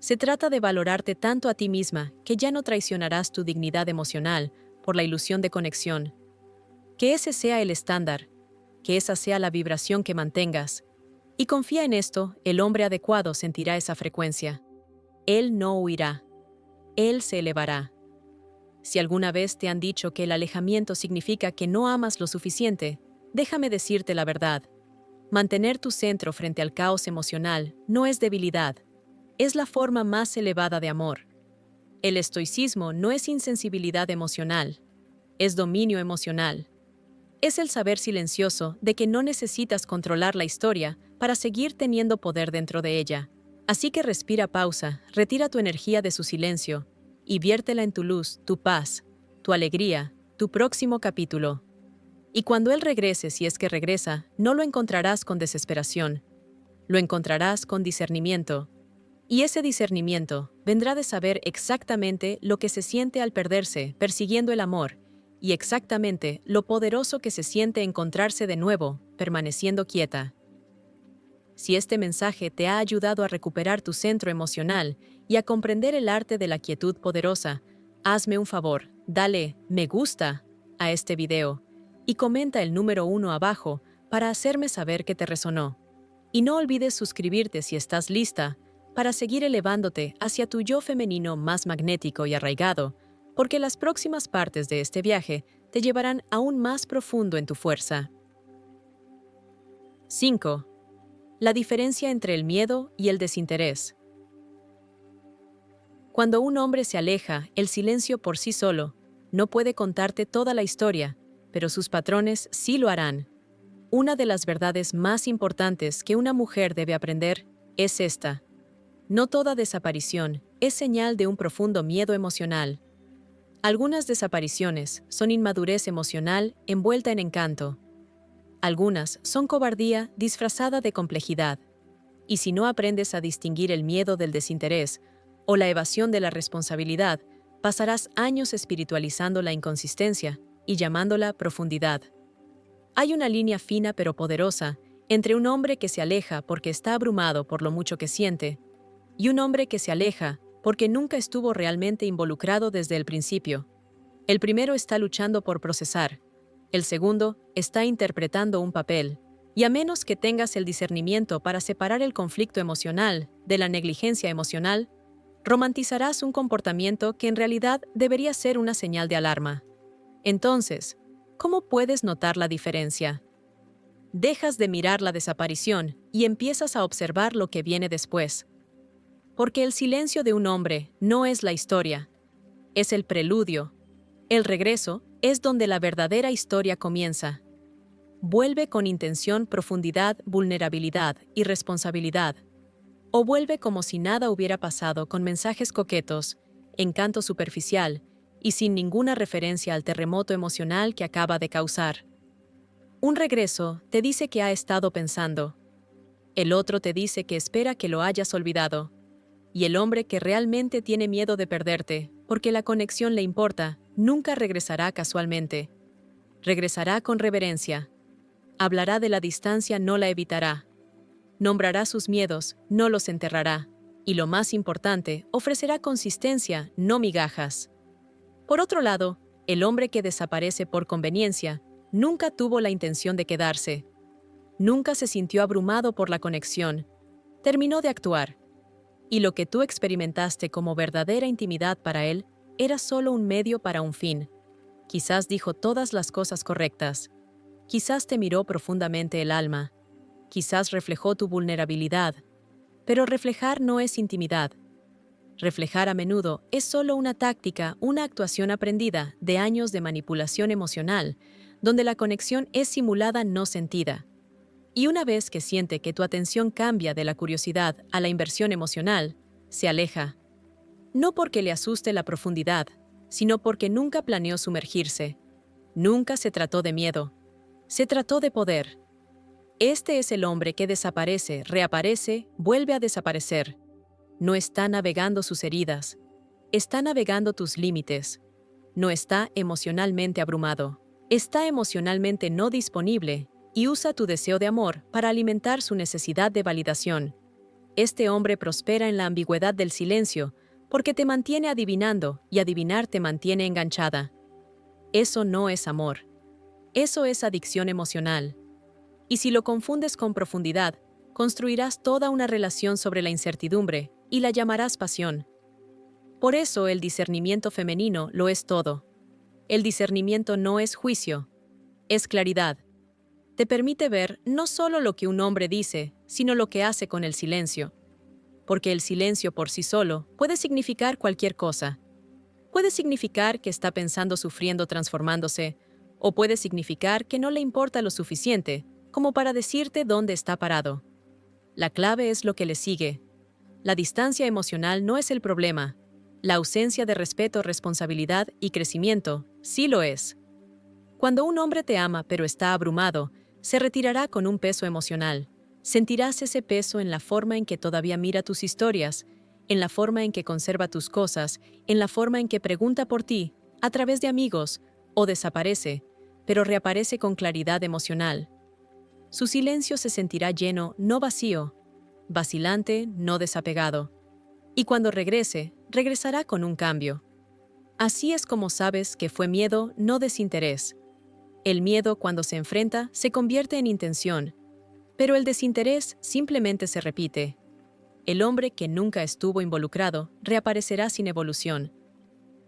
Se trata de valorarte tanto a ti misma que ya no traicionarás tu dignidad emocional por la ilusión de conexión. Que ese sea el estándar, que esa sea la vibración que mantengas. Y confía en esto, el hombre adecuado sentirá esa frecuencia. Él no huirá. Él se elevará. Si alguna vez te han dicho que el alejamiento significa que no amas lo suficiente, déjame decirte la verdad. Mantener tu centro frente al caos emocional no es debilidad, es la forma más elevada de amor. El estoicismo no es insensibilidad emocional, es dominio emocional. Es el saber silencioso de que no necesitas controlar la historia para seguir teniendo poder dentro de ella. Así que respira, pausa, retira tu energía de su silencio y viértela en tu luz, tu paz, tu alegría, tu próximo capítulo. Y cuando él regrese, si es que regresa, no lo encontrarás con desesperación, lo encontrarás con discernimiento. Y ese discernimiento vendrá de saber exactamente lo que se siente al perderse, persiguiendo el amor, y exactamente lo poderoso que se siente encontrarse de nuevo, permaneciendo quieta. Si este mensaje te ha ayudado a recuperar tu centro emocional y a comprender el arte de la quietud poderosa, hazme un favor, dale me gusta a este video y comenta el número 1 abajo para hacerme saber que te resonó. Y no olvides suscribirte si estás lista para seguir elevándote hacia tu yo femenino más magnético y arraigado, porque las próximas partes de este viaje te llevarán aún más profundo en tu fuerza. 5. La diferencia entre el miedo y el desinterés. Cuando un hombre se aleja, el silencio por sí solo no puede contarte toda la historia, pero sus patrones sí lo harán. Una de las verdades más importantes que una mujer debe aprender es esta: no toda desaparición es señal de un profundo miedo emocional. Algunas desapariciones son inmadurez emocional envuelta en encanto. Algunas son cobardía disfrazada de complejidad. Y si no aprendes a distinguir el miedo del desinterés o la evasión de la responsabilidad, Pasarás años espiritualizando la inconsistencia y llamándola profundidad. Hay una línea fina pero poderosa entre un hombre que se aleja porque está abrumado por lo mucho que siente y un hombre que se aleja porque nunca estuvo realmente involucrado desde el principio. El primero está luchando por procesar, el segundo está interpretando un papel, y a menos que tengas el discernimiento para separar el conflicto emocional de la negligencia emocional, romantizarás un comportamiento que en realidad debería ser una señal de alarma. Entonces, ¿cómo puedes notar la diferencia? Dejas de mirar la desaparición y empiezas a observar lo que viene después. Porque el silencio de un hombre no es la historia, es el preludio. El regreso es donde la verdadera historia comienza. Vuelve con intención, profundidad, vulnerabilidad y responsabilidad. O vuelve como si nada hubiera pasado con mensajes coquetos, encanto superficial y sin ninguna referencia al terremoto emocional que acaba de causar. Un regreso te dice que ha estado pensando. El otro te dice que espera que lo hayas olvidado. Y el hombre que realmente tiene miedo de perderte, porque la conexión le importa, nunca regresará casualmente. Regresará con reverencia. Hablará de la distancia, no la evitará. Nombrará sus miedos, no los enterrará. Y lo más importante, ofrecerá consistencia, no migajas. Por otro lado, el hombre que desaparece por conveniencia nunca tuvo la intención de quedarse. Nunca se sintió abrumado por la conexión. Terminó de actuar. Y lo que tú experimentaste como verdadera intimidad para él era solo un medio para un fin. Quizás dijo todas las cosas correctas. Quizás te miró profundamente el alma. Quizás reflejó tu vulnerabilidad. Pero reflejar no es intimidad. Reflejar a menudo es solo una táctica, una actuación aprendida de años de manipulación emocional, donde la conexión es simulada, no sentida. Y una vez que siente que tu atención cambia de la curiosidad a la inversión emocional, se aleja. No porque le asuste la profundidad, sino porque nunca planeó sumergirse. Nunca se trató de miedo. Se trató de poder. Este es el hombre que desaparece, reaparece, vuelve a desaparecer. No está navegando sus heridas. Está navegando tus límites. No está emocionalmente abrumado. Está emocionalmente no disponible y usa tu deseo de amor para alimentar su necesidad de validación. Este hombre prospera en la ambigüedad del silencio porque te mantiene adivinando y adivinar te mantiene enganchada. Eso no es amor. Eso es adicción emocional. Y si lo confundes con profundidad, construirás toda una relación sobre la incertidumbre y la llamarás pasión. Por eso el discernimiento femenino lo es todo. El discernimiento no es juicio, es claridad. Te permite ver no solo lo que un hombre dice, sino lo que hace con el silencio. Porque el silencio por sí solo puede significar cualquier cosa. Puede significar que está pensando, sufriendo, transformándose, o puede significar que no le importa lo suficiente como para decirte dónde está parado. La clave es lo que le sigue. La distancia emocional no es el problema. La ausencia de respeto, responsabilidad y crecimiento sí lo es. Cuando un hombre te ama pero está abrumado, se retirará con un peso emocional. Sentirás ese peso en la forma en que todavía mira tus historias, en la forma en que conserva tus cosas, en la forma en que pregunta por ti, a través de amigos, o desaparece, pero reaparece con claridad emocional. Su silencio se sentirá lleno, no vacío, vacilante, no desapegado. Y cuando regrese, regresará con un cambio. Así es como sabes que fue miedo, no desinterés. El miedo, cuando se enfrenta, se convierte en intención, pero el desinterés simplemente se repite. El hombre que nunca estuvo involucrado reaparecerá sin evolución.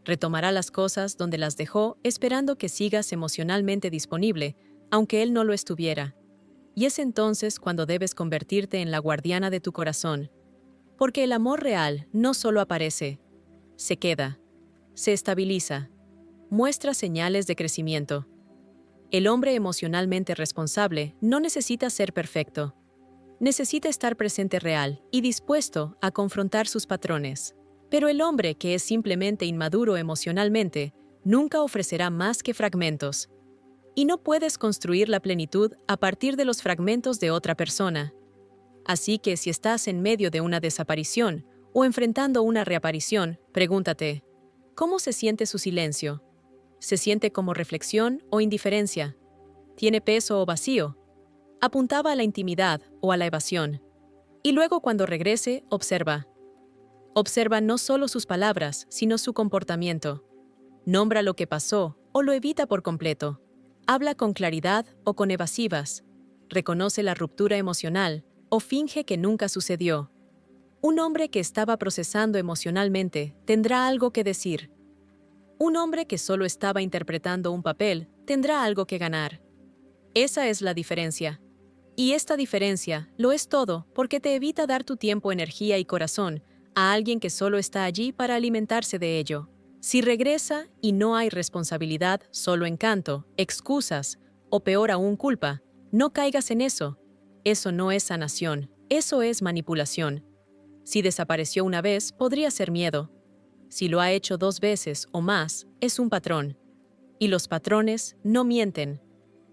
Retomará las cosas donde las dejó, esperando que sigas emocionalmente disponible, aunque él no lo estuviera. Y es entonces cuando debes convertirte en la guardiana de tu corazón. Porque el amor real no solo aparece, se queda, se estabiliza, muestra señales de crecimiento. El hombre emocionalmente responsable no necesita ser perfecto. Necesita estar presente real y dispuesto a confrontar sus patrones. Pero el hombre que es simplemente inmaduro emocionalmente nunca ofrecerá más que fragmentos. Y no puedes construir la plenitud a partir de los fragmentos de otra persona. Así que si estás en medio de una desaparición o enfrentando una reaparición, pregúntate, ¿Cómo se siente su silencio? ¿Se siente como reflexión o indiferencia? ¿Tiene peso o vacío? Apuntaba a la intimidad o a la evasión. Y luego cuando regrese, observa. Observa no solo sus palabras, sino su comportamiento. Nombra lo que pasó o lo evita por completo. Habla con claridad o con evasivas. Reconoce la ruptura emocional o finge que nunca sucedió. Un hombre que estaba procesando emocionalmente tendrá algo que decir. Un hombre que solo estaba interpretando un papel tendrá algo que ganar. Esa es la diferencia. Y esta diferencia lo es todo porque te evita dar tu tiempo, energía y corazón a alguien que solo está allí para alimentarse de ello. Si regresa y no hay responsabilidad, solo encanto, excusas o peor aún culpa, no caigas en eso. Eso no es sanación, eso es manipulación. Si desapareció una vez, podría ser miedo. Si lo ha hecho 2 veces o más, es un patrón. Y los patrones no mienten.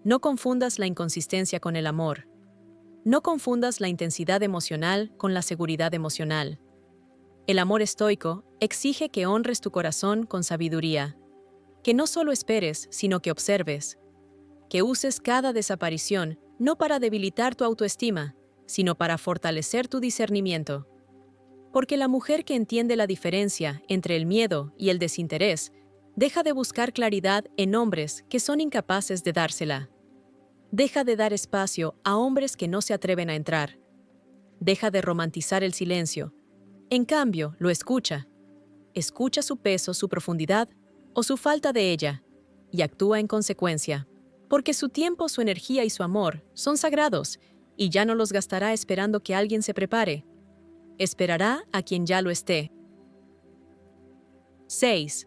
No confundas la inconsistencia con el amor. No confundas la intensidad emocional con la seguridad emocional. El amor estoico exige que honres tu corazón con sabiduría, que no solo esperes, sino que observes, que uses cada desaparición no para debilitar tu autoestima, sino para fortalecer tu discernimiento. Porque la mujer que entiende la diferencia entre el miedo y el desinterés deja de buscar claridad en hombres que son incapaces de dársela. Deja de dar espacio a hombres que no se atreven a entrar. Deja de romantizar el silencio. En cambio, lo escucha. Escucha su peso, su profundidad o su falta de ella y actúa en consecuencia. Porque su tiempo, su energía y su amor son sagrados y ya no los gastará esperando que alguien se prepare. Esperará a quien ya lo esté. 6.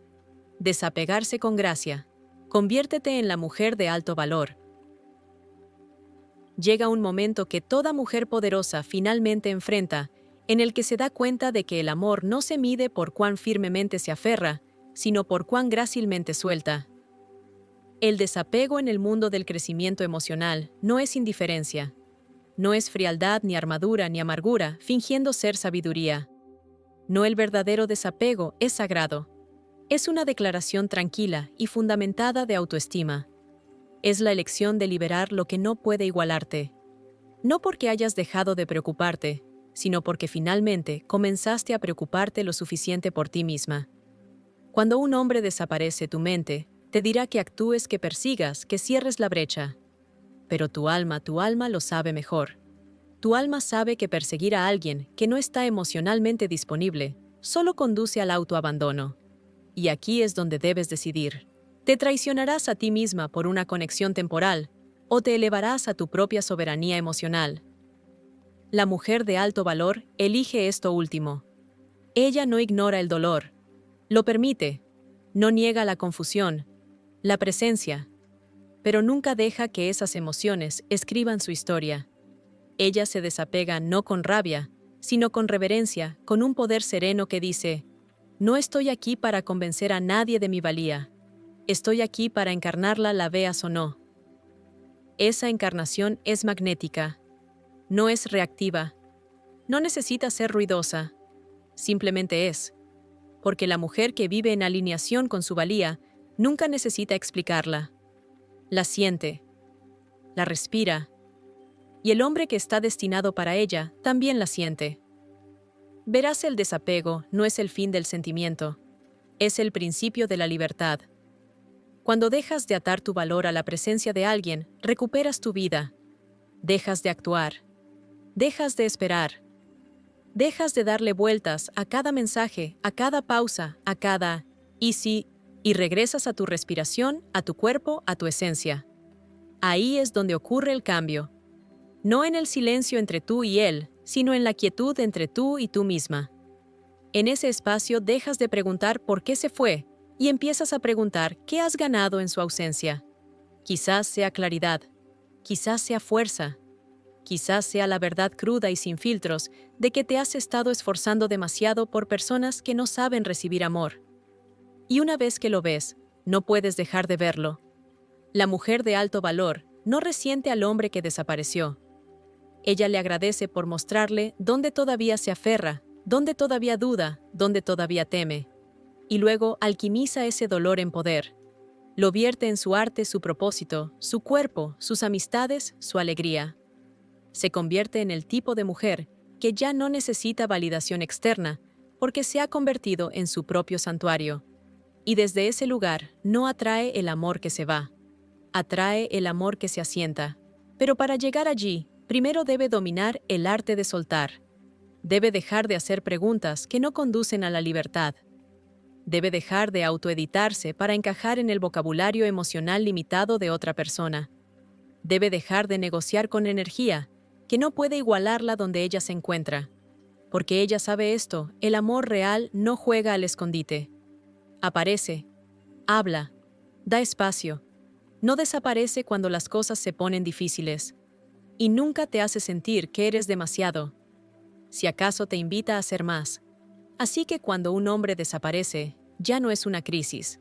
Desapegarse con gracia. Conviértete en la mujer de alto valor. Llega un momento que toda mujer poderosa finalmente enfrenta, en el que se da cuenta de que el amor no se mide por cuán firmemente se aferra, sino por cuán grácilmente suelta. El desapego en el mundo del crecimiento emocional no es indiferencia. No es frialdad, ni armadura, ni amargura, fingiendo ser sabiduría. No, el verdadero desapego es sagrado. Es una declaración tranquila y fundamentada de autoestima. Es la elección de liberar lo que no puede igualarte. No porque hayas dejado de preocuparte, sino porque finalmente comenzaste a preocuparte lo suficiente por ti misma. Cuando un hombre desaparece, tu mente te dirá que actúes, que persigas, que cierres la brecha. Pero tu alma lo sabe mejor. Tu alma sabe que perseguir a alguien que no está emocionalmente disponible solo conduce al autoabandono. Y aquí es donde debes decidir. ¿Te traicionarás a ti misma por una conexión temporal o te elevarás a tu propia soberanía emocional? La mujer de alto valor elige esto último. Ella no ignora el dolor, lo permite, no niega la confusión, la presencia, pero nunca deja que esas emociones escriban su historia. Ella se desapega no con rabia, sino con reverencia, con un poder sereno que dice: no estoy aquí para convencer a nadie de mi valía. Estoy aquí para encarnarla, la veas o no. Esa encarnación es magnética. No es reactiva. No necesita ser ruidosa. Simplemente es. Porque la mujer que vive en alineación con su valía nunca necesita explicarla. La siente. La respira. Y el hombre que está destinado para ella también la siente. Verás, el desapego no es el fin del sentimiento. Es el principio de la libertad. Cuando dejas de atar tu valor a la presencia de alguien, recuperas tu vida. Dejas de actuar. Dejas de esperar. Dejas de darle vueltas a cada mensaje, a cada pausa, a cada "y si", y regresas a tu respiración, a tu cuerpo, a tu esencia. Ahí es donde ocurre el cambio. No en el silencio entre tú y él, sino en la quietud entre tú y tú misma. En ese espacio dejas de preguntar por qué se fue y empiezas a preguntar qué has ganado en su ausencia. Quizás sea claridad, quizás sea fuerza, quizás sea la verdad cruda y sin filtros de que te has estado esforzando demasiado por personas que no saben recibir amor. Y una vez que lo ves, no puedes dejar de verlo. La mujer de alto valor no resiente al hombre que desapareció. Ella le agradece por mostrarle dónde todavía se aferra, dónde todavía duda, dónde todavía teme. y luego alquimiza ese dolor en poder. Lo vierte en su arte, su propósito, su cuerpo, sus amistades, su alegría. Se convierte en el tipo de mujer que ya no necesita validación externa porque se ha convertido en su propio santuario. Y desde ese lugar no atrae el amor que se va, atrae el amor que se asienta. Pero para llegar allí, primero debe dominar el arte de soltar. Debe dejar de hacer preguntas que no conducen a la libertad. Debe dejar de autoeditarse para encajar en el vocabulario emocional limitado de otra persona. Debe dejar de negociar con energía, que no puede igualarla donde ella se encuentra. Porque ella sabe esto, el amor real no juega al escondite. Aparece, habla, da espacio. No desaparece cuando las cosas se ponen difíciles. Y nunca te hace sentir que eres demasiado. Si acaso te invita a hacer más. Así que cuando un hombre desaparece, ya no es una crisis.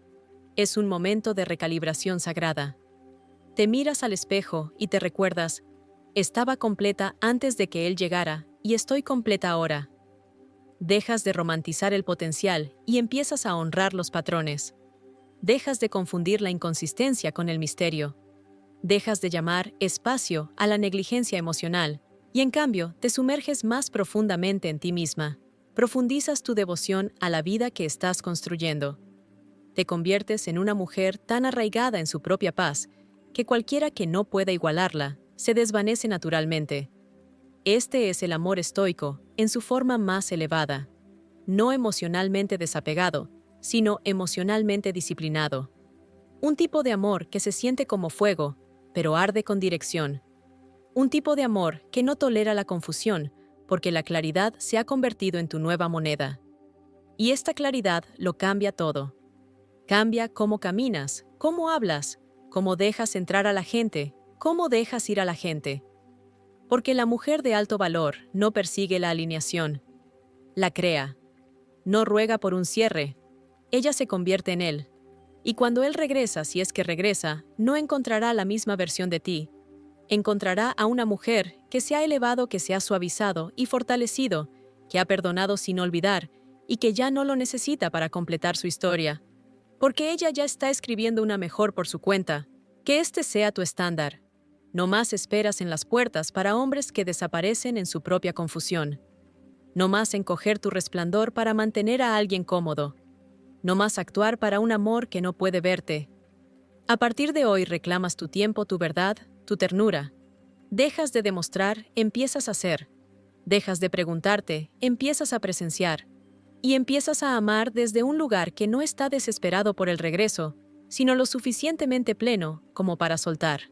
Es un momento de recalibración sagrada. Te miras al espejo y te recuerdas, estaba completa antes de que él llegara y estoy completa ahora. Dejas de romantizar el potencial y empiezas a honrar los patrones. Dejas de confundir la inconsistencia con el misterio. Dejas de llamar espacio a la negligencia emocional y en cambio te sumerges más profundamente en ti misma. Profundizas tu devoción a la vida que estás construyendo. Te conviertes en una mujer tan arraigada en su propia paz que cualquiera que no pueda igualarla se desvanece naturalmente. Este es el amor estoico en su forma más elevada, no emocionalmente desapegado, sino emocionalmente disciplinado. Un tipo de amor que se siente como fuego, pero arde con dirección. Un tipo de amor que no tolera la confusión, porque la claridad se ha convertido en tu nueva moneda. Y esta claridad lo cambia todo. Cambia cómo caminas, cómo hablas, cómo dejas entrar a la gente, cómo dejas ir a la gente. Porque la mujer de alto valor no persigue la alineación, la crea. No ruega por un cierre, ella se convierte en él. Y cuando él regresa, si es que regresa, no encontrará la misma versión de ti. Encontrará a una mujer que se ha elevado, que se ha suavizado y fortalecido, que ha perdonado sin olvidar y que ya no lo necesita para completar su historia. Porque ella ya está escribiendo una mejor por su cuenta. Que este sea tu estándar. No más esperas en las puertas para hombres que desaparecen en su propia confusión. No más encoger tu resplandor para mantener a alguien cómodo. No más actuar para un amor que no puede verte. A partir de hoy reclamas tu tiempo, tu verdad, tu ternura. Dejas de demostrar, empiezas a ser. Dejas de preguntarte, empiezas a presenciar. Y empiezas a amar desde un lugar que no está desesperado por el regreso, sino lo suficientemente pleno como para soltar.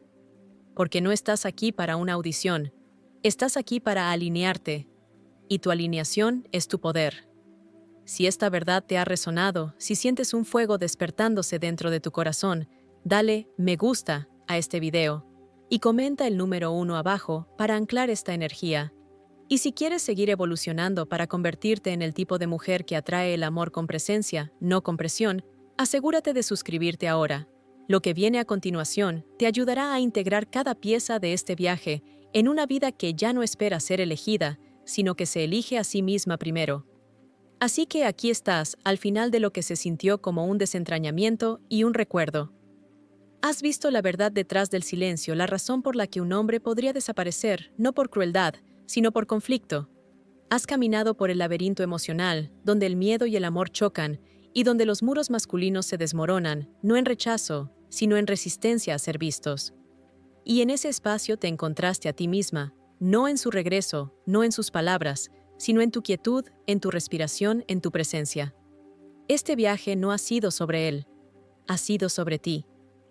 Porque no estás aquí para una audición, estás aquí para alinearte. Y tu alineación es tu poder. Si esta verdad te ha resonado, si sientes un fuego despertándose dentro de tu corazón, dale me gusta a este video y comenta el número 1 abajo para anclar esta energía. Y si quieres seguir evolucionando para convertirte en el tipo de mujer que atrae el amor con presencia, no con presión, asegúrate de suscribirte ahora. Lo que viene a continuación te ayudará a integrar cada pieza de este viaje en una vida que ya no espera ser elegida, sino que se elige a sí misma primero. Así que aquí estás, al final de lo que se sintió como un desentrañamiento y un recuerdo. Has visto la verdad detrás del silencio, la razón por la que un hombre podría desaparecer, no por crueldad, sino por conflicto. Has caminado por el laberinto emocional, donde el miedo y el amor chocan, y donde los muros masculinos se desmoronan, no en rechazo, sino en resistencia a ser vistos. Y en ese espacio te encontraste a ti misma, no en su regreso, no en sus palabras, sino en tu quietud, en tu respiración, en tu presencia. Este viaje no ha sido sobre él, ha sido sobre ti,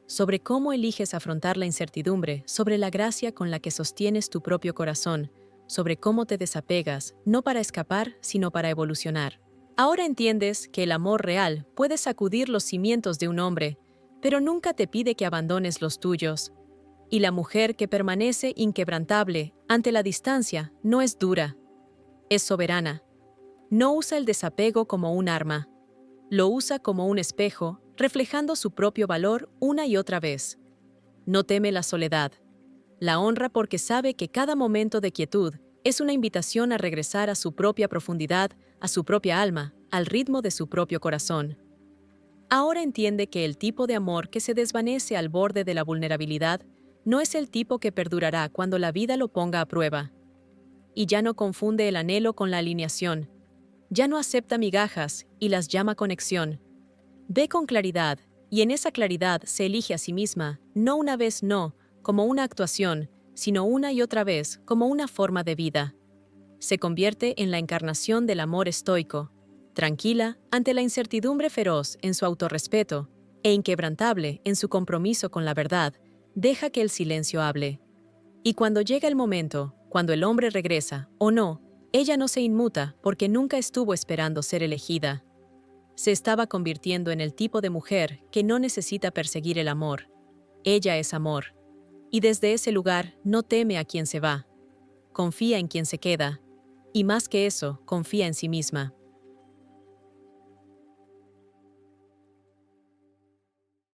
sobre cómo eliges afrontar la incertidumbre, sobre la gracia con la que sostienes tu propio corazón, sobre cómo te desapegas, no para escapar, sino para evolucionar. Ahora entiendes que el amor real puede sacudir los cimientos de un hombre, pero nunca te pide que abandones los tuyos. Y la mujer que permanece inquebrantable ante la distancia no es dura, es soberana. No usa el desapego como un arma. Lo usa como un espejo, reflejando su propio valor una y otra vez. No teme la soledad. La honra porque sabe que cada momento de quietud es una invitación a regresar a su propia profundidad, a su propia alma, al ritmo de su propio corazón. Ahora entiende que el tipo de amor que se desvanece al borde de la vulnerabilidad no es el tipo que perdurará cuando la vida lo ponga a prueba. Y ya no confunde el anhelo con la alineación. Ya no acepta migajas y las llama conexión. Ve con claridad, y en esa claridad se elige a sí misma, no una vez no, como una actuación, sino una y otra vez como una forma de vida. Se convierte en la encarnación del amor estoico, tranquila ante la incertidumbre feroz en su autorrespeto e inquebrantable en su compromiso con la verdad, deja que el silencio hable. Y cuando llega el momento, cuando el hombre regresa o no, ella no se inmuta porque nunca estuvo esperando ser elegida. Se estaba convirtiendo en el tipo de mujer que no necesita perseguir el amor. Ella es amor. Y desde ese lugar no teme a quien se va. Confía en quien se queda. Y más que eso, confía en sí misma.